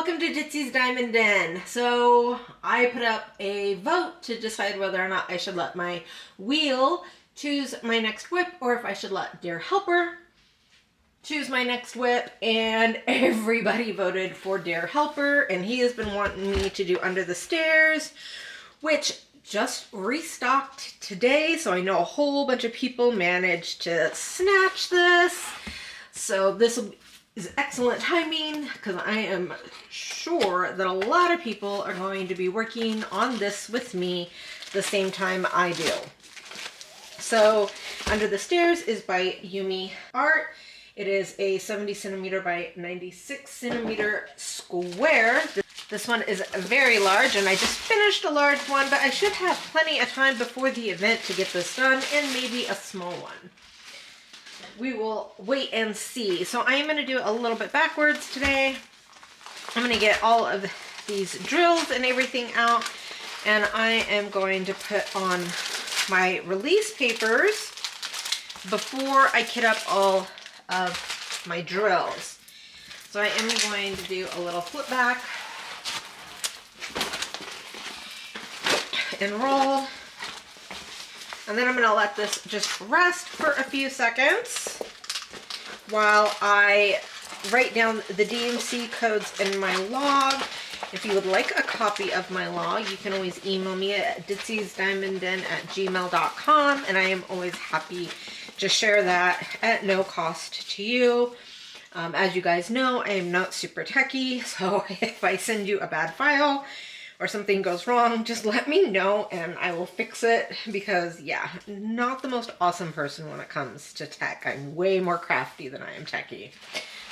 Welcome to Ditsy's Diamond Den. So I put up a vote to decide whether or not I should let my wheel choose my next whip or if I should let Dear Helper choose my next whip, and everybody voted for Dear Helper, and he has been wanting me to do Under the Stairs, which just restocked today, so I know a whole bunch of people managed to snatch this. So this is excellent timing because I am sure that a lot of people are going to be working on this with me the same time I do. So Under the Stairs is by Yuumie Art. It is a 70 centimeter by 96 centimeter square. This one is very large, and I just finished a large one, but I should have plenty of time before the event to get this done, and maybe a small one. We will wait and see. So I am going to do a little bit backwards today. I'm going to get all of these drills and everything out, and I am going to put on my release papers before I kit up all of my drills. So I am going to do a little flip back and roll. And then I'm going to let this just rest for a few seconds while I write down the DMC codes in my log. If you would like a copy of my log, you can always email me at ditsysdiamondden@gmail.com, and I am always happy to share that at no cost to you. As you guys know, I am not super techie, so if I send you a bad file or something goes wrong, just let me know and I will fix it, because yeah, not the most awesome person when it comes to tech. I'm way more crafty than I am techie.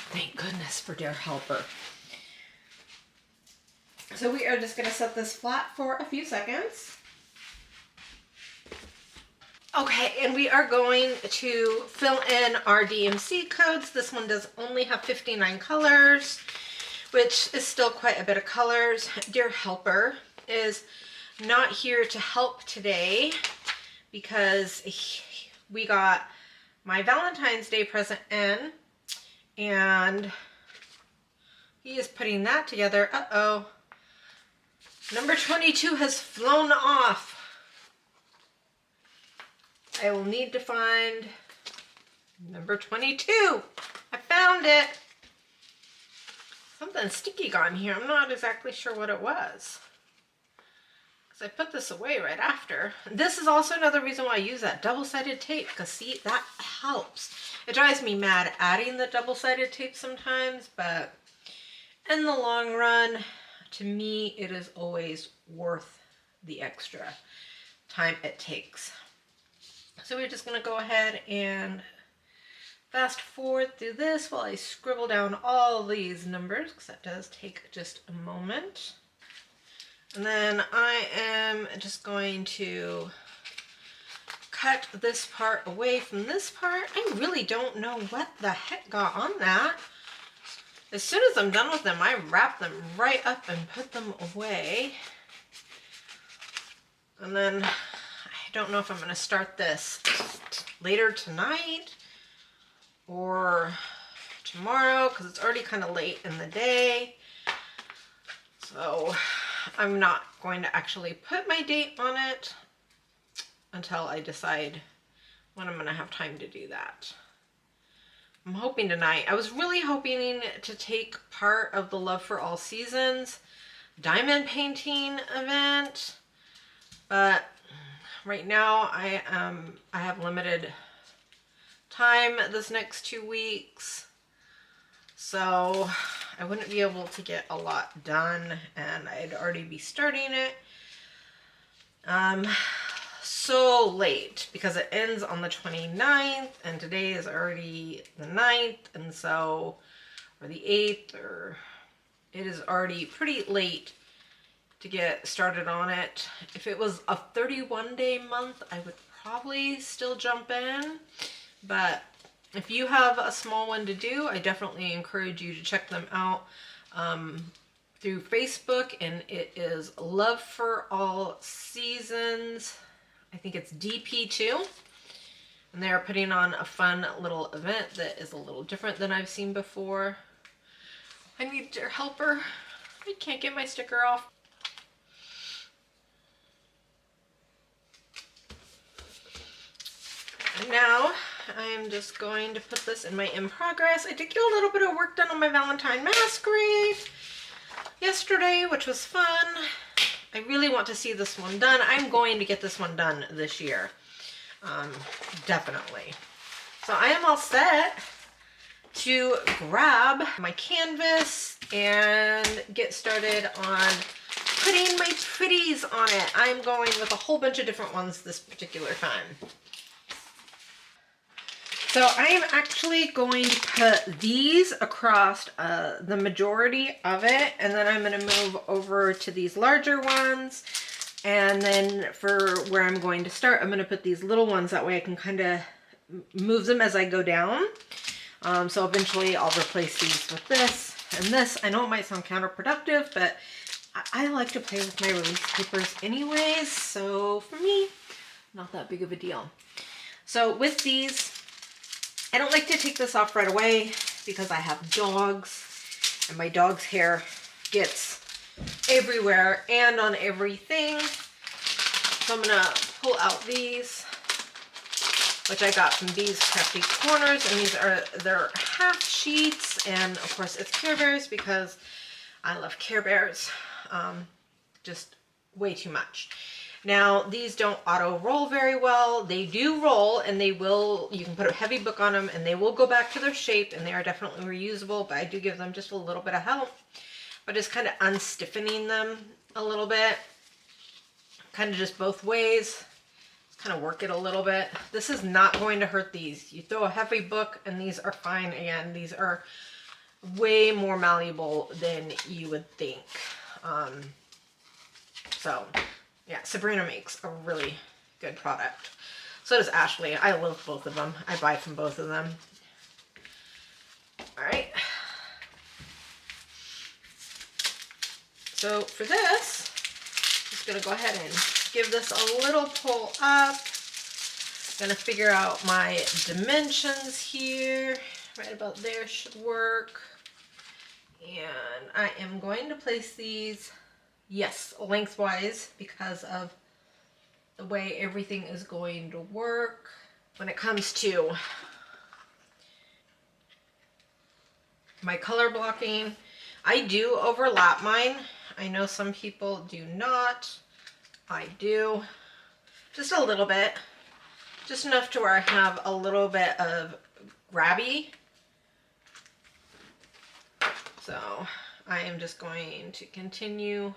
Thank goodness for Dear Helper. So we are just going to set this flat for a few seconds. Okay, and we are going to fill in our DMC codes. This one does only have 59 colors, which is still quite a bit of colors. Dear Helper is not here to help today because we got my Valentine's Day present in, and he is putting that together. Uh-oh. Number 22 has flown off. I will need to find number 22. I found it. Something sticky got in here. I'm not exactly sure what it was, because I put this away right after. This is also another reason why I use that double-sided tape, because see, that helps. It drives me mad adding the double-sided tape sometimes, but in the long run, to me, it is always worth the extra time it takes. So we're just going to go ahead and fast forward through this while I scribble down all these numbers, because that does take just a moment. And then I am just going to cut this part away from this part. I really don't know what the heck got on that. As soon as I'm done with them, I wrap them right up and put them away. And then I don't know if I'm going to start this later tonight or tomorrow, because it's already kind of late in the day. So I'm not going to actually put my date on it until I decide when I'm going to have time to do that. I'm hoping tonight. I was really hoping to take part of the Love for All Seasons diamond painting event, but right now I have limited time this next 2 weeks, so I wouldn't be able to get a lot done, and I'd already be starting it so late because it ends on the 29th, and today is already the 9th, and so, or the 8th, or it is already pretty late to get started on it. If it was a 31-day month, I would probably still jump in, but if you have a small one to do, I definitely encourage you to check them out through Facebook, and it is Love for All Seasons. I think it's DP2, and they're putting on a fun little event that is a little different than I've seen before. I need Dear Helper. I can't get my sticker off. And now I'm just going to put this in my in progress. I did get a little bit of work done on my Valentine masquerade yesterday, which was fun. I really want to see this one done. I'm going to get this one done this year. Definitely. So I am all set to grab my canvas and get started on putting my pretties on it. I'm going with a whole bunch of different ones this particular time. So I am actually going to put these across the majority of it, and then I'm going to move over to these larger ones. And then for where I'm going to start, I'm going to put these little ones. That way I can kind of move them as I go down. So eventually I'll replace these with this and this. I know it might sound counterproductive, but I like to play with my release papers anyways. So for me, not that big of a deal. So with these, I don't like to take this off right away because I have dogs and my dog's hair gets everywhere and on everything. So I'm gonna pull out these, which I got from These Crafty Corners, and these are their half sheets, and of course it's Care Bears because I love Care Bears, just way too much. Now these don't auto roll very well. They do roll, and they will, you can put a heavy book on them and they will go back to their shape, and they are definitely reusable, but I do give them just a little bit of help. But just kind of unstiffening them a little bit, kind of just both ways, just kind of work it a little bit. This is not going to hurt these. You throw a heavy book and these are fine. Again, these are way more malleable than you would think. So yeah, Sabrina makes a really good product. So does Ashley. I love both of them. I buy from both of them. All right. So for this, I'm just gonna go ahead and give this a little pull up. Gonna figure out my dimensions here. Right about there should work. And I am going to place these, yes, lengthwise because of the way everything is going to work. When it comes to my color blocking, I do overlap mine. I know some people do not. I do. Just a little bit. Just enough to where I have a little bit of grabby. So I am just going to continue.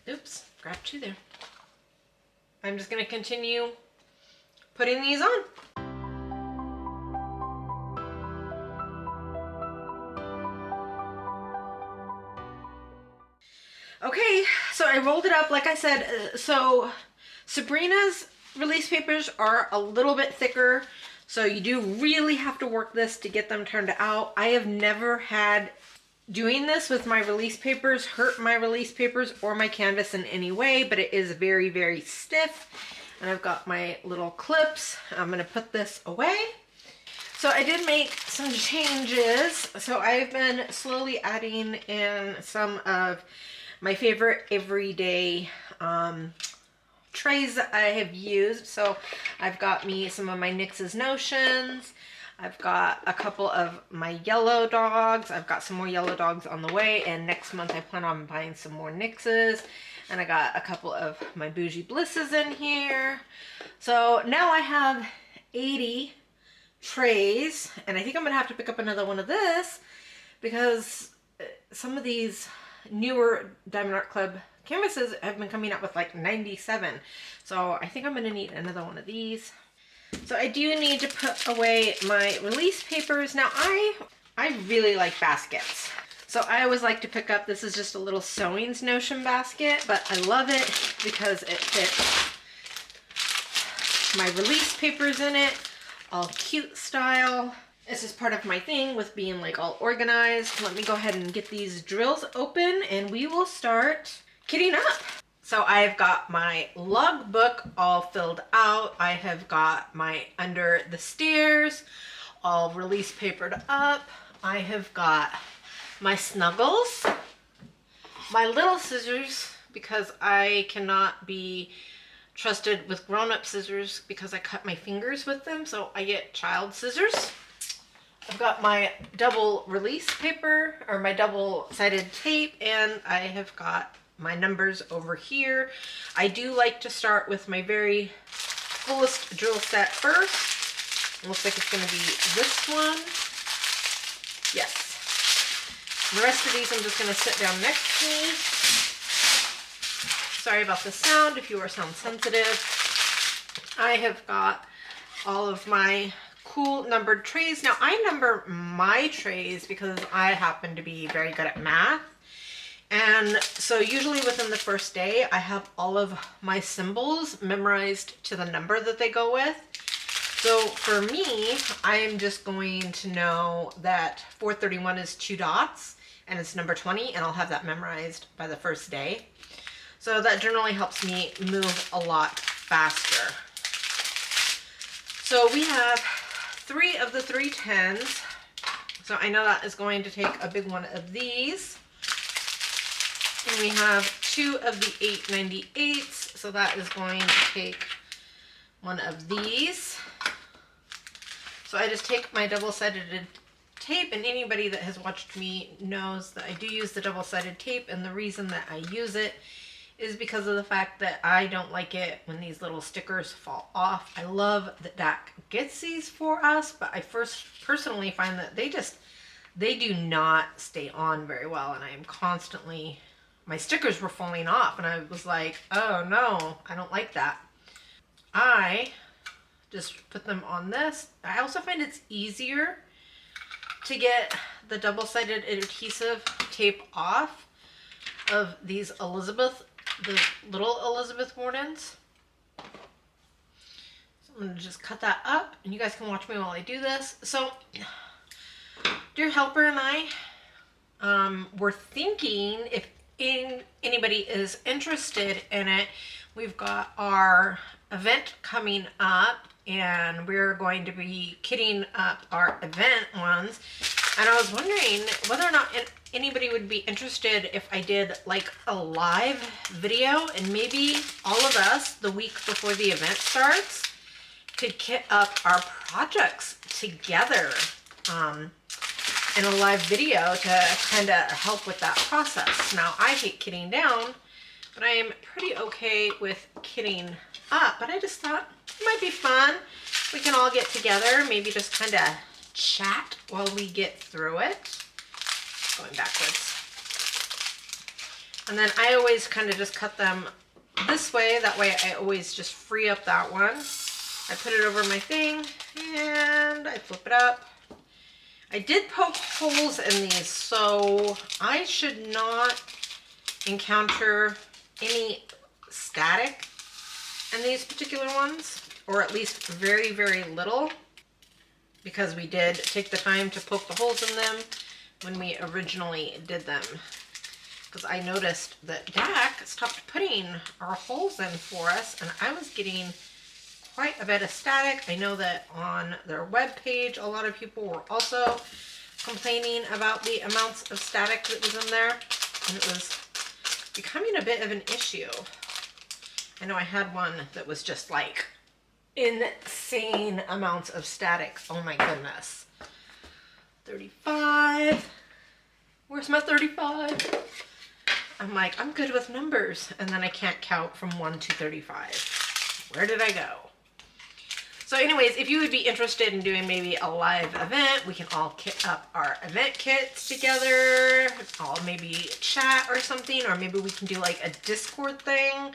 Oops, grab two there. I'm just going to continue putting these on. Okay, so I rolled it up, like I said. So Sabrina's release papers are a little bit thicker, so you do really have to work this to get them turned out. I have never had doing this with my release papers hurt my release papers or my canvas in any way, but it is very, very stiff. And I've got my little clips. I'm going to put this away. So I did make some changes. So I've been slowly adding in some of my favorite everyday trays that I have used. So I've got me some of my NYX's Notions. I've got a couple of my yellow dogs. I've got some more yellow dogs on the way, and next month I plan on buying some more NYX's. And I got a couple of my Bougie Blisses in here. So now I have 80 trays, and I think I'm gonna have to pick up another one of this because some of these newer Diamond Art Club canvases have been coming out with like 97. So I think I'm gonna need another one of these. So I do need to put away my release papers. Now I really like baskets. So I always like to pick up, this is just a little Sewings Notion basket, but I love it because it fits my release papers in it, all cute style. This is part of my thing with being like all organized. Let me go ahead and get these drills open and we will start kitting up. So I've got my log book all filled out. I have got my Under the Stairs all release papered up. I have got my snuggles, my little scissors, because I cannot be trusted with grown-up scissors because I cut my fingers with them, so I get child scissors. I've got my double release paper, or my double-sided tape, and I have got my numbers over here. I do like to start with my very fullest drill set first. It looks like it's going to be this one. Yes. The rest of these I'm just going to sit down next to me. Sorry about the sound if you are sound sensitive. I have got all of my cool numbered trays. Now I number my trays because I happen to be very good at math. And so usually within the first day, I have all of my symbols memorized to the number that they go with. So for me, I'm just going to know that 431 is 2 dots and it's number 20, and I'll have that memorized by the first day. So that generally helps me move a lot faster. So we have 3 of the 310s. So I know that is going to take a big one of these. And we have 2 of the 898s. So that is going to take one of these. So I just take my double-sided tape, and anybody that has watched me knows that I do use the double-sided tape, and the reason that I use it is because of the fact that I don't like it when these little stickers fall off. I love that Dak gets these for us, but I personally find that they do not stay on very well, and I am constantly, my stickers were falling off, and I was like, oh no, I don't like that. I just put them on this. I also find it's easier to get the double-sided adhesive tape off of these the little Elizabeth Wardens. So I'm going to just cut that up, and you guys can watch me while I do this. So Dear Helper and I were thinking, if anybody is interested in it, we've got our event coming up, and we're going to be kitting up our event ones. And I was wondering whether or not anybody would be interested if I did like a live video, and maybe all of us the week before the event starts could kit up our projects together in a live video to kind of help with that process. Now I hate kitting down, but I am pretty okay with kitting up. But I just thought it might be fun. We can all get together, maybe just kind of chat while we get through it. Going backwards. And then I always kind of just cut them this way. That way I always just free up that one. I put it over my thing and I flip it up. I did poke holes in these, so I should not encounter any static in these particular ones, or at least very, very little, because we did take the time to poke the holes in them when we originally did them. Because I noticed that Dak stopped putting our holes in for us, and I was getting quite a bit of static. I know that on their webpage, a lot of people were also complaining about the amounts of static that was in there, and it was becoming a bit of an issue. I know I had one that was just like insane amounts of static. Oh my goodness. 35. Where's my 35? I'm like, I'm good with numbers, and then I can't count from 1 to 35. Where did I go? So anyways, if you would be interested in doing maybe a live event, we can all kit up our event kits together, all maybe chat or something, or maybe we can do like a Discord thing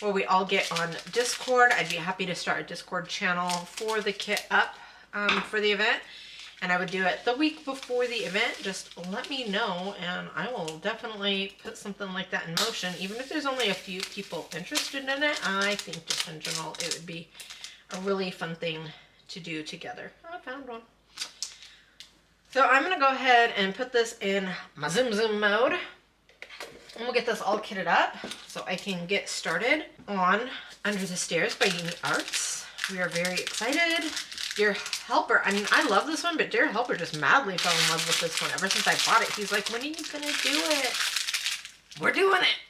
where we all get on Discord. I'd be happy to start a Discord channel for the kit up for the event. And I would do it the week before the event. Just let me know, and I will definitely put something like that in motion. Even if there's only a few people interested in it, I think just in general it would be a really fun thing to do together. Oh, I found one. So I'm going to go ahead and put this in my zoom zoom mode. And we'll get this all kitted up so I can get started on Under the Stairs by Yuumie Arts. We are very excited. Dear Helper, I mean, I love this one, but Dear Helper just madly fell in love with this one ever since I bought it. He's like, when are you gonna do it? We're doing it.